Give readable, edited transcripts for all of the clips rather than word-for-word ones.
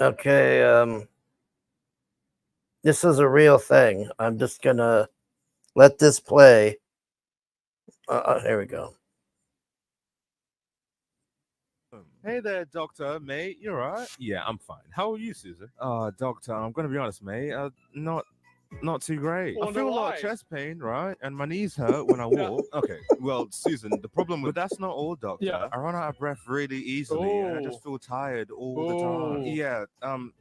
Okay, this is a real thing. I'm just gonna let this play. Here we go. Hey there, doctor, mate. You alright? Yeah, I'm fine. How are you, Susan? Doctor, I'm gonna be honest, mate. Not too great. I Wonder feel a lot why. of chest pain, right? And my knees hurt when I walk. Okay, well, Susan, the problem with that's not all, doctor. Yeah. I run out of breath really easily, and I just feel tired all the time. Ooh. Yeah,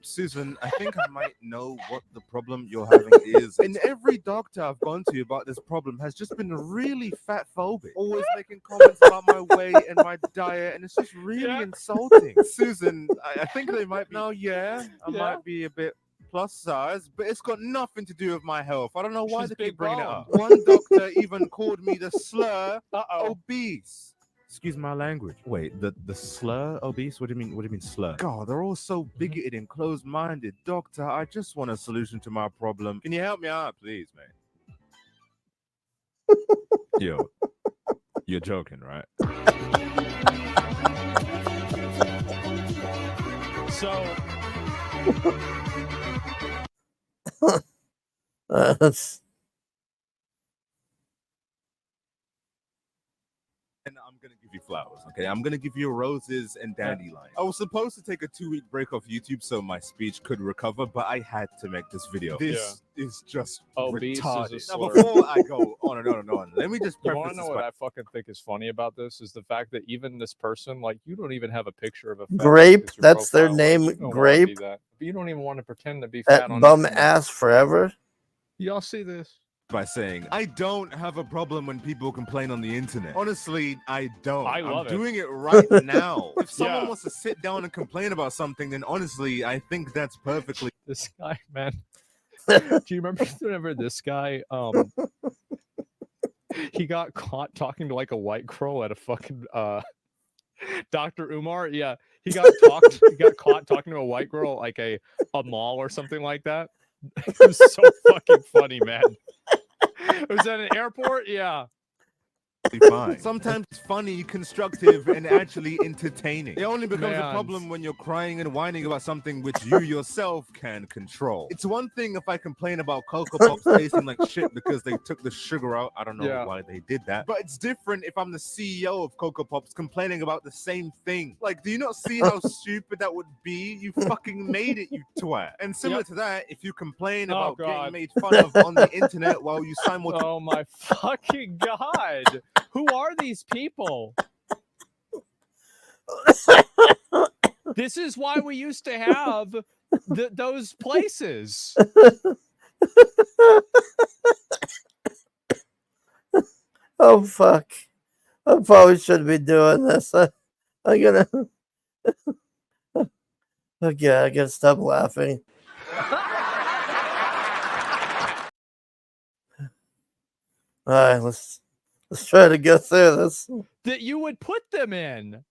Susan, I think I might know what the problem you're having is. And every doctor I've gone to about this problem has just been really fat phobic, always making comments about my weight and my diet, and it's just really insulting. Susan, I think they might be. No, yeah, I might be a bit plus size, but it's got nothing to do with my health. I don't know why She's they big keep bringing it boned. up. One doctor even called me the slur Uh-oh. obese. Excuse my language. Wait, the slur obese? What do you mean? What do you mean slur? God, they're all so bigoted and closed-minded. Doctor, I just want a solution to my problem. Can you help me out, please, man? Yo, you're joking, right? So That's And I'm gonna give you flowers, okay? I'm gonna give you roses and dandelions. I was supposed to take a 2-week break off YouTube so my speech could recover, but I had to make this video. This is just Obese is a retarded. Now, slur. before I go on and on and on, let me just you preface want to know this what by I fucking think is funny about this is the fact that even this person, like, you don't even have a picture of a fat Grape. as your That's their profile. name. You don't wanna Grape. be that. But you don't even want to pretend to be That fat on bum internet. ass forever. Y'all see this? by saying I don't have a problem when people complain on the internet. Honestly, I don't. I love I'm it. doing it right now. If someone Yeah. wants to sit down and complain about something, then honestly, I think that's perfectly. This guy, man. Do you remember whenever this guy he got caught talking to like a white girl at a fucking Dr. Umar? Yeah. He got caught talking to a white girl at like a mall or something like that. It was so fucking funny, man. It was at an airport? Yeah. Fine. Sometimes funny, constructive, and actually entertaining. It only becomes a problem when you're crying and whining about something which you yourself can control. It's one thing if I complain about Cocoa Pops tasting like shit because they took the sugar out. I don't know why they did that. But it's different if I'm the CEO of Cocoa Pops complaining about the same thing. Like, do you not see how stupid that would be? You fucking made it, you twat. And similar to that, if you complain about getting made fun of on the internet while you simultaneously... Oh my fucking god. Who are these people? This is why we used to have those places. Oh fuck! I probably shouldn't be doing this. I'm gonna. Okay, I gotta stop laughing. All right, let's try to go through this. That you would put them in.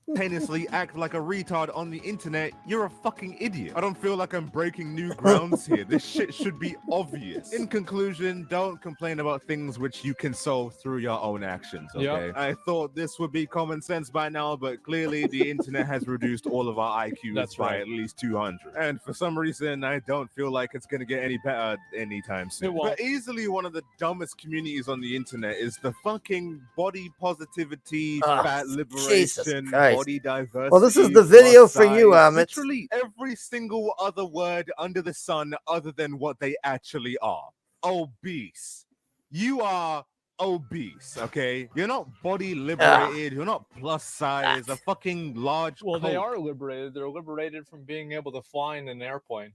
Simultaneously act like a retard on the internet, you're a fucking idiot. I don't feel like I'm breaking new grounds here. This shit should be obvious. In conclusion, don't complain about things which you can solve through your own actions, okay? Yep. I thought this would be common sense by now, but clearly the internet has reduced all of our IQs by at least 200. And for some reason, I don't feel like it's gonna get any better anytime soon. It won't. But easily one of the dumbest communities on the internet is the fucking body positivity, fat liberation, body diversity. Well, this is the video for you, Amit. Literally every single other word under the sun other than what they actually are. Obese. You are obese, okay? You're not body liberated. You're not plus size. A fucking large Well, they coat. are liberated. They're liberated from being able to fly in an airplane.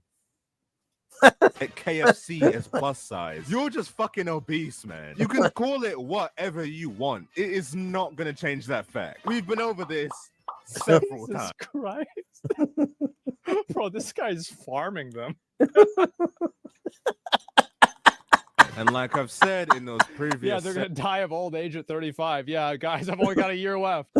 At KFC as plus size. You're just fucking obese, man. You can call it whatever you want. It is not gonna change that fact. We've been over this several times. Jesus Christ. Bro, this guy's farming them. And like I've said in those previous Yeah, they're gonna die of old age at 35. Yeah, guys, I've only got a year left.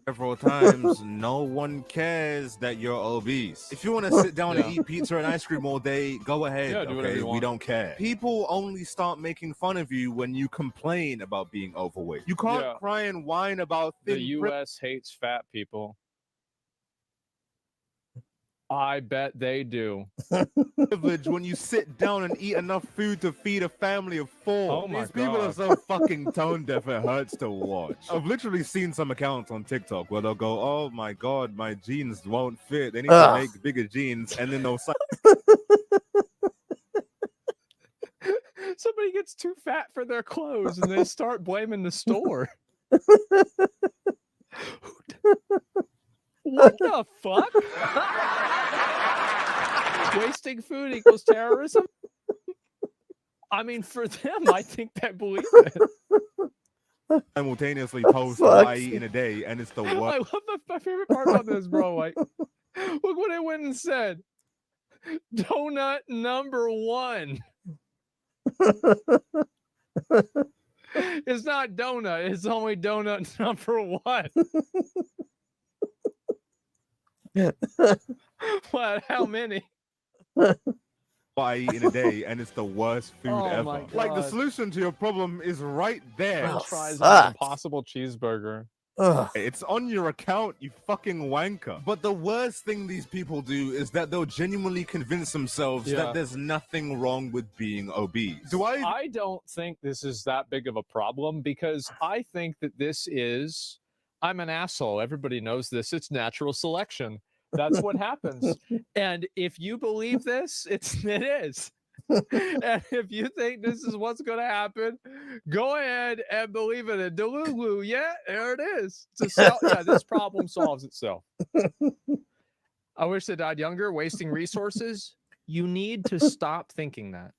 several times, no one cares that you're obese. If you want to sit down and eat pizza and ice cream all day, go ahead. Yeah, do whatever okay, you we want. don't care. People only start making fun of you when you complain about being overweight. You can't cry and whine about The thin U.S. hates fat people. I bet they do. Privilege when you sit down and eat enough food to feed a family of 4. Oh my These people are God. so fucking tone deaf it hurts to watch. I've literally seen some accounts on TikTok where they'll go, "Oh my God, my jeans won't fit. They need to make bigger jeans," and then they'll Somebody gets too fat for their clothes and they start blaming the store. What the fuck? Wasting food equals terrorism? I mean, for them, I think they believe it. simultaneously post what I eat in a day, and it's the worst. I love my favorite part about this, bro. Like, look what it went and said. Donut number 1. It's not donut. It's only donut number 1. What? How many? I eat in a day, and it's the worst food ever. Like, the God. solution to your problem is right there. French fries on an Impossible cheeseburger. It's on your account, you fucking wanker. But the worst thing these people do is that they'll genuinely convince themselves that there's nothing wrong with being obese. I don't think this is that big of a problem, because I think that this is, I'm an asshole. Everybody knows this. It's natural selection. That's what happens. And if you believe this, it is. And if you think this is what's going to happen, go ahead and believe in it. Delulu, yeah, there it is. This problem solves itself. I wish they died younger, wasting resources. You need to stop thinking that.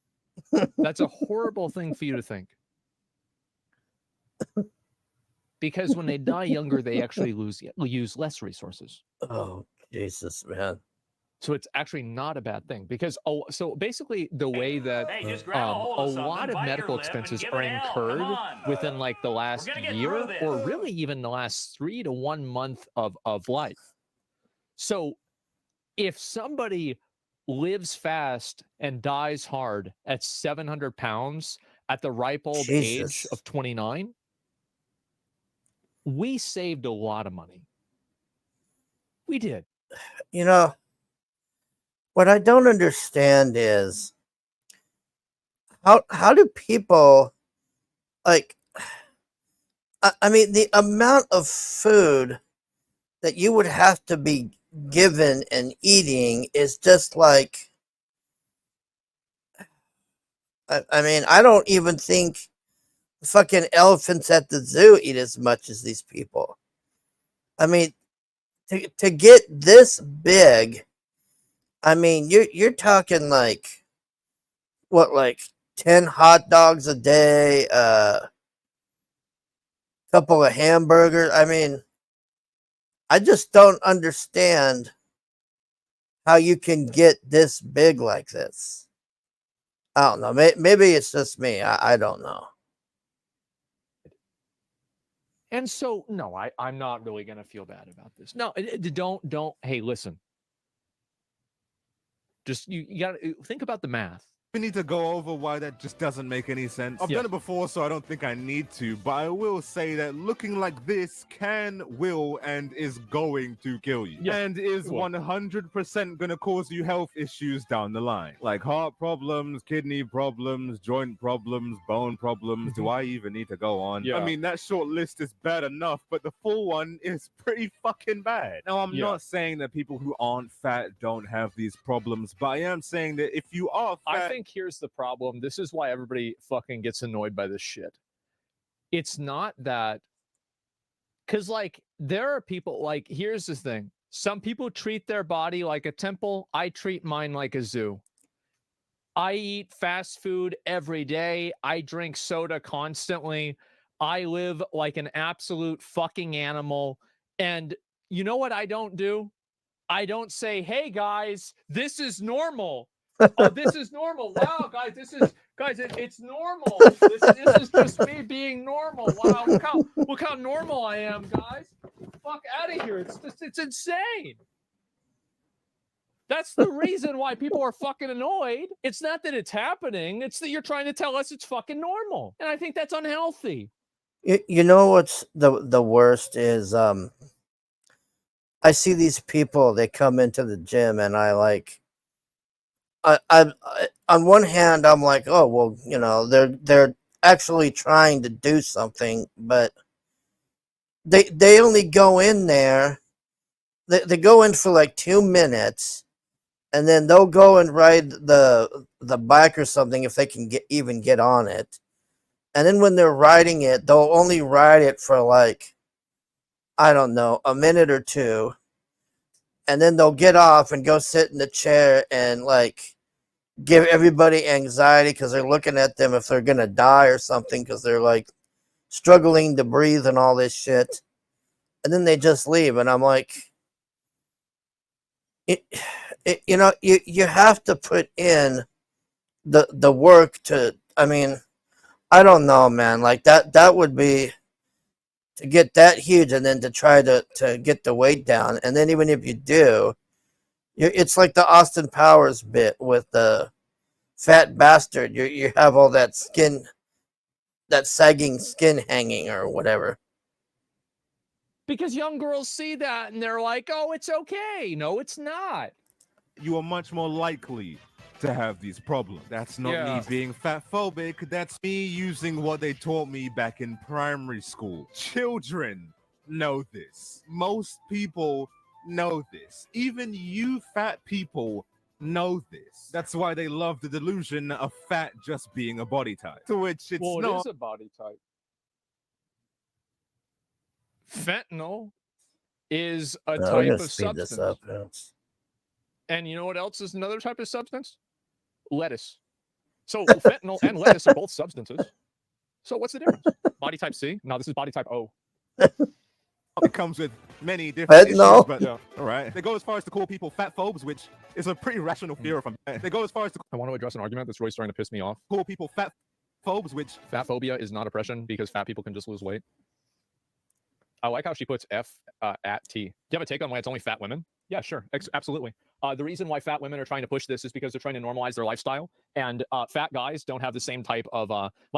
That's a horrible thing for you to think. Because when they die younger, they actually use less resources. Oh, Jesus, man. So it's actually not a bad thing, because so basically the way that a lot of medical expenses are incurred within like the last year, or really even the last 3 to 1 month of life. So if somebody lives fast and dies hard at 700 pounds at the ripe old age of 29, we saved a lot of money. We did. You know, what I don't understand is how do people, like, I mean, the amount of food that you would have to be given and eating is just like, I mean, I don't even think fucking elephants at the zoo eat as much as these people. I mean, to get this big, I mean, you're talking like, what, like 10 hot dogs a day, couple of hamburgers. I mean, I just don't understand how you can get this big like this. I don't know. Maybe it's just me. I don't know. And so, no, I'm not really going to feel bad about this. No, don't. Hey, listen. Just, you got to think about the math. We need to go over why that just doesn't make any sense. I've done it before, so I don't think I need to, but I will say that looking like this will, and is going to kill you. And is 100% going to cause you health issues down the line. Like heart problems, kidney problems, joint problems, bone problems. Do I even need to go on? I mean, that short list is bad enough, but the full one is pretty fucking bad. Now, I'm not saying that people who aren't fat don't have these problems, but I am saying that if you are fat... I think here's the problem. This is why everybody fucking gets annoyed by this shit. It's not that, because like there are people, like, here's the thing. Some people treat their body like a temple. I treat mine like a zoo. I eat fast food every day. I drink soda constantly. I live like an absolute fucking animal. And you know what I don't do? I don't say, hey guys, this is normal. Oh, this is normal. Wow, guys, it's normal. This is just me being normal. Wow, look how normal I am, guys. Fuck out of here. It's insane. That's the reason why people are fucking annoyed. It's not that it's happening. It's that you're trying to tell us it's fucking normal. And I think that's unhealthy. You know what's the worst is I see these people, they come into the gym, and on one hand, I'm like, oh well, you know, they're actually trying to do something, but they only go in there. They go in for like 2 minutes, and then they'll go and ride the bike or something if they can even get on it. And then when they're riding it, they'll only ride it for like, I don't know, a minute or two, and then they'll get off and go sit in the chair and like give everybody anxiety because they're looking at them if they're gonna die or something because they're like struggling to breathe and all this shit. And then they just leave, and I'm like, you know, you have to put in the work to. I mean, I don't know, man. Like that would be to get that huge, and then to try to get the weight down, and then even if you do, it's like the Austin Powers bit with the fat bastard. You have all that skin, that sagging skin hanging or whatever. Because young girls see that and they're like, oh, it's okay. No, it's not. You are much more likely to have these problems. That's not me being fat phobic. That's me using what they taught me back in primary school. Children know this. Most people know this. Even you fat people know this. That's why they love the delusion of fat just being a body type. To which it's well, not. It is a body type. Fentanyl is a type of substance. And you know what else is another type of substance? Lettuce. So fentanyl and lettuce are both substances. So what's the difference? Body type C? No, this is body type O. It comes with many different issues, no. But yeah, all right. They go as far as to call people fat phobes, which is a pretty rational fear from. They go as far as to. I want to address an argument that's really starting to piss me off. Call people fat phobes, which fat phobia is not oppression because fat people can just lose weight. I like how she puts F at T. Do you have a take on why it's only fat women? Yeah, sure. Absolutely. The reason why fat women are trying to push this is because they're trying to normalize their lifestyle. And fat guys don't have the same type of,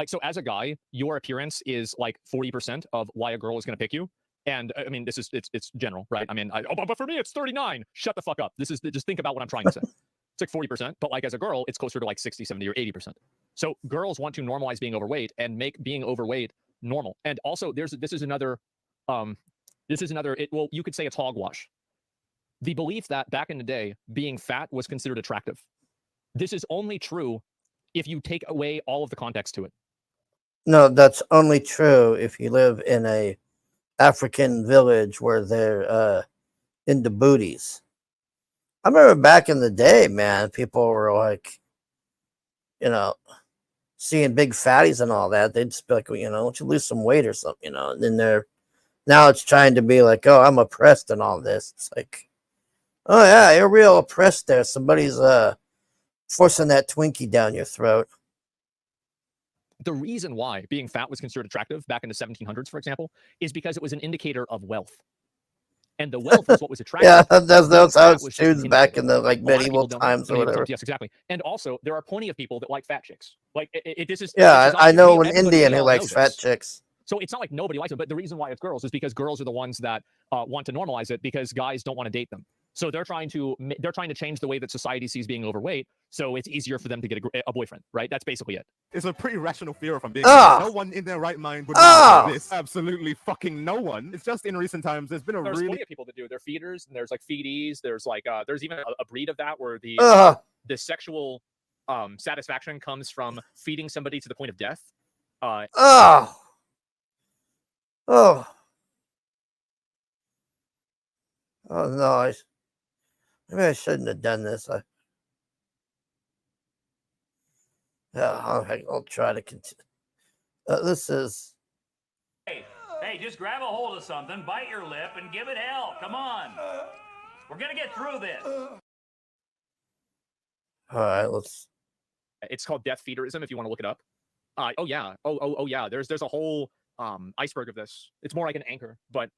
so as a guy, your appearance is like 40% of why a girl is going to pick you. And I mean, it's general, right? I mean, but for me, it's 39. Shut the fuck up. Just think about what I'm trying to say. It's like 40%, but like as a girl, it's closer to like 60, 70, or 80%. So girls want to normalize being overweight and make being overweight normal. And also this is another, well, you could say it's hogwash. The belief that back in the day, being fat was considered attractive. This is only true if you take away all of the context to it. No, that's only true if you live in a African village where they're into booties. I remember back in the day, man, people were like, you know, seeing big fatties and all that. They'd just be like, well, you know, don't you lose some weight or something, you know? And then now it's trying to be like, oh, I'm oppressed and all this. It's like, oh yeah, you're real oppressed there. Somebody's forcing that Twinkie down your throat. The reason why being fat was considered attractive back in the 1700s, for example, is because it was an indicator of wealth. And the wealth was what was attractive. Yeah, that's how it's chosen back in the like medieval times or whatever. Yes, exactly. And also, there are plenty of people that like fat chicks. Like this is. Yeah, I know an Indian who likes fat chicks. So it's not like nobody likes them, but the reason why it's girls is because girls are the ones that want to normalize it because guys don't want to date them. So they're trying to change the way that society sees being overweight, so it's easier for them to get a boyfriend, right? That's basically it. It's a pretty rational fear from being no one in their right mind would do this. Absolutely fucking no one. It's just in recent times there's been there's plenty of people that do. They're feeders, and there's like feedies. There's like there's even a breed of that where the sexual satisfaction comes from feeding somebody to the point of death. Oh no! Maybe I shouldn't have done this. I'll try to continue. This is. Hey, just grab a hold of something, bite your lip, and give it hell. Come on. We're going to get through this. All right, let's. It's called death feederism if you want to look it up. Oh yeah. Oh yeah. There's a whole iceberg of this. It's more like an anchor, but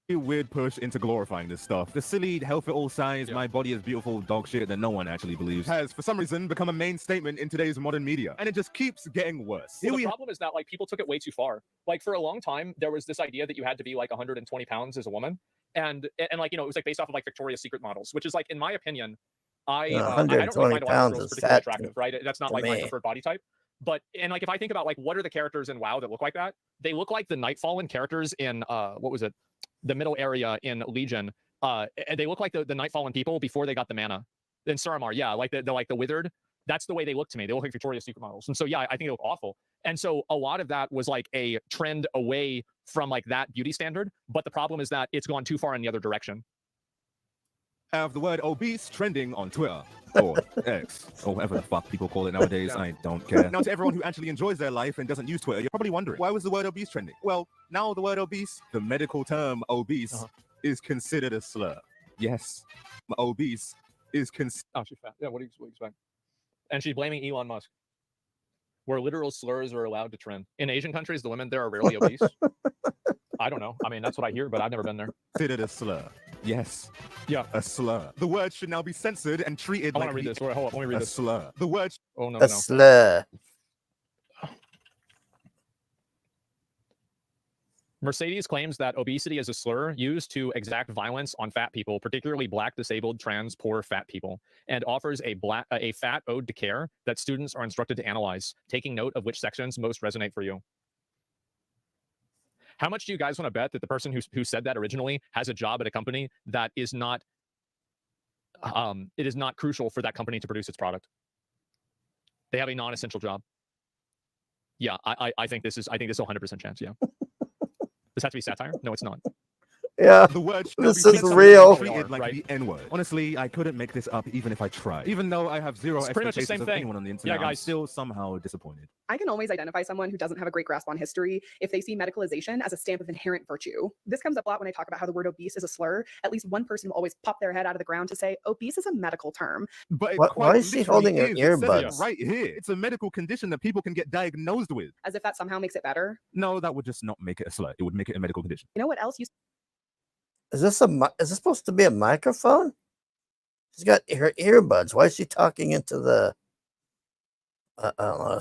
weird push into glorifying this stuff. The silly, health at all size, my body is beautiful dog shit that no one actually believes has, for some reason, become a main statement in today's modern media. And it just keeps getting worse. Well, the problem is that, like, people took it way too far. Like, for a long time, there was this idea that you had to be, like, 120 pounds as a woman. and like, you know, it was like based off of like Victoria's Secret models, which is like, in my opinion, I don't 120 really find a lot of pounds girls is particularly fat attractive, right? That's not to like my me. preferred body type. But and like if I think about like what are the characters in WoW that look like that, they look like the Nightfallen characters in what was it, the middle area in Legion. They look like the Nightfallen people before they got the mana. In Suramar, yeah, like the like the withered. That's the way they look to me. They look like Victoria's Secret models, and so yeah, I think they look awful. And so a lot of that was like a trend away from like that beauty standard. But the problem is that it's gone too far in the other direction. Have the word obese trending on Twitter or X or whatever the fuck people call it nowadays. Yeah. I don't care. Now, to everyone who actually enjoys their life and doesn't use Twitter, you're probably wondering, why was the word obese trending? Well, now the word obese, the medical term obese, is considered a slur. Yes, obese is considered. Oh, she's fat. Yeah, what do you expect? And she's blaming Elon Musk. Where literal slurs are allowed to trend. In Asian countries, the women there are rarely obese. I don't know. I mean, that's what I hear, but I've never been there. Considered a slur. Yes. Yeah. A slur. The word should now be censored and treated I like want to read this. Hold on, let me read this. Slur. The word. Oh no, A slur. Mercedes claims that obesity is a slur used to exact violence on fat people, particularly Black, disabled, trans, poor, fat people, and offers a fat ode to care that students are instructed to analyze, taking note of which sections most resonate for you. How much do you guys want to bet that the person who said that originally has a job at a company that is not, it is not crucial for that company to produce its product? They have a non-essential job. Yeah, I think this is 100% chance. Yeah. Does that have to be satire? No, it's not. Yeah, the word this is real. Treated like the N-word. Honestly, I couldn't make this up even if I tried. Even though I have zero expectations of anyone on the internet, I'm still somehow disappointed. I can always identify someone who doesn't have a great grasp on history if they see medicalization as a stamp of inherent virtue. This comes up a lot when I talk about how the word obese is a slur. At least one person will always pop their head out of the ground to say, obese is a medical term. But why is she holding her earbuds? Right here. It's a medical condition that people can get diagnosed with. As if that somehow makes it better. No, that would just not make it a slur. It would make it a medical condition. You know what else? Is this supposed to be a microphone? She's got her earbuds. Why is she talking into the? I don't know.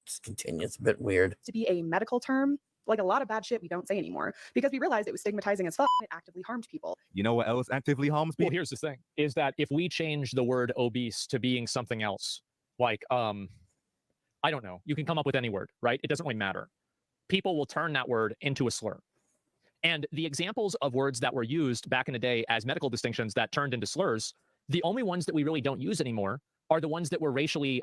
Just continue. It's a bit weird. To be a medical term, like a lot of bad shit we don't say anymore because we realized it was stigmatizing as fuck and it actively harmed people. You know what else actively harms people? Well, here's the thing: is that if we change the word obese to being something else, like I don't know, you can come up with any word, right? It doesn't really matter. People will turn that word into a slur. And the examples of words that were used back in the day as medical distinctions that turned into slurs, the only ones that we really don't use anymore are the ones that were racially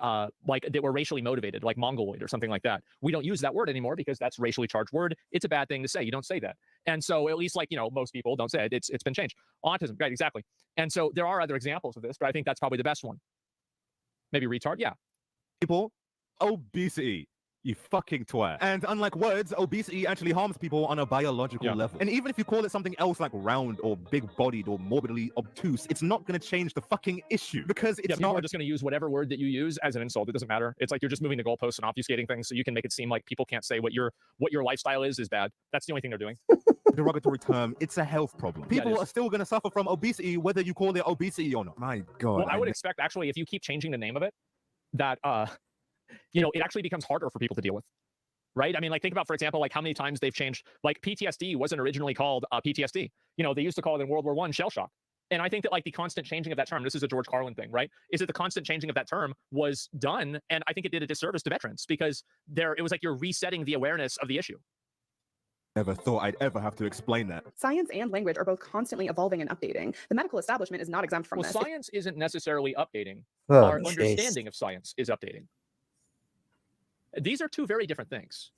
motivated, like mongoloid or something like that. We don't use that word anymore because that's a racially charged word. It's a bad thing to say. You don't say that. And so at least, like, you know, most people don't say it. It's been changed. Autism, right? Exactly. And so there are other examples of this, but I think that's probably the best one. Maybe retard, yeah. People, obesity. You fucking twat. And unlike words, obesity actually harms people on a biological level. And even if you call it something else like round or big-bodied or morbidly obtuse, it's not going to change the fucking issue because it's people are just going to use whatever word that you use as an insult. It doesn't matter. It's like you're just moving the goalposts and obfuscating things so you can make it seem like people can't say what your lifestyle is bad. That's the only thing they're doing. Derogatory term, it's a health problem. People are still going to suffer from obesity whether you call it obesity or not. My God. Well, I would expect actually if you keep changing the name of it, that you know, it actually becomes harder for people to deal with, right? I mean, like think about, for example, like how many times they've changed, like PTSD wasn't originally called PTSD. You know, they used to call it in World War I shell shock. And I think that like the constant changing of that term, this is a George Carlin thing, right? Is that the constant changing of that term was done. And I think it did a disservice to veterans because it was like you're resetting the awareness of the issue. Never thought I'd ever have to explain that. Science and language are both constantly evolving and updating. The medical establishment is not exempt from this. Well, science isn't necessarily updating. Our understanding of science is updating. These are two very different things.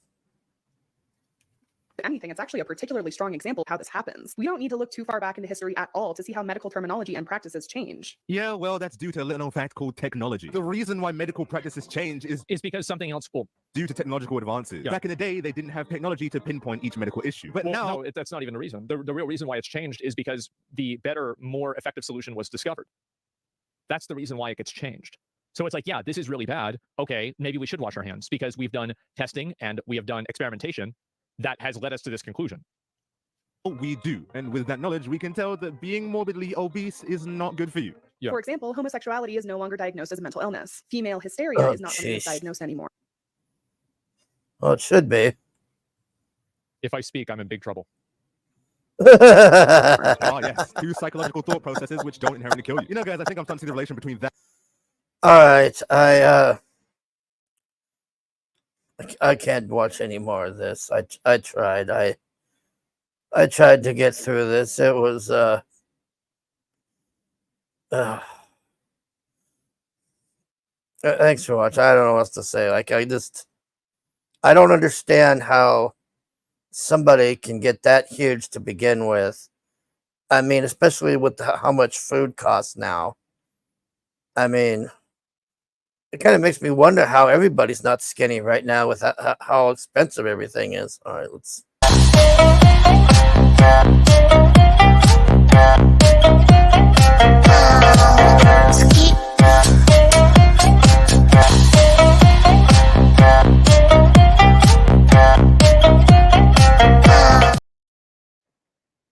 If anything, it's actually a particularly strong example of how this happens. We don't need to look too far back into history at all to see how medical terminology and practices change. Yeah, well, that's due to a little fact called technology. The reason why medical practices change is because something else will. Due to technological advances. Yeah. Back in the day, they didn't have technology to pinpoint each medical issue. But now... No, that's not even the reason. The real reason why it's changed is because the better, more effective solution was discovered. That's the reason why it gets changed. So it's like, yeah, this is really bad. Okay, maybe we should wash our hands because we've done testing and we have done experimentation that has led us to this conclusion. We do. And with that knowledge, we can tell that being morbidly obese is not good for you. Yeah. For example, homosexuality is no longer diagnosed as a mental illness. Female hysteria is not something that's diagnosed anymore. Well, it should be. If I speak, I'm in big trouble. Oh, yes. 2 psychological thought processes which don't inherently kill you. You know, guys, I think I'm starting to see the relation between that. All right, I can't watch any more of this. I tried. I tried to get through this. It was thanks for watching. I don't know what else to say. Like I don't understand how somebody can get that huge to begin with. I mean, especially with how much food costs now. I mean, it kind of makes me wonder how everybody's not skinny right now with how expensive everything is. All right, let's.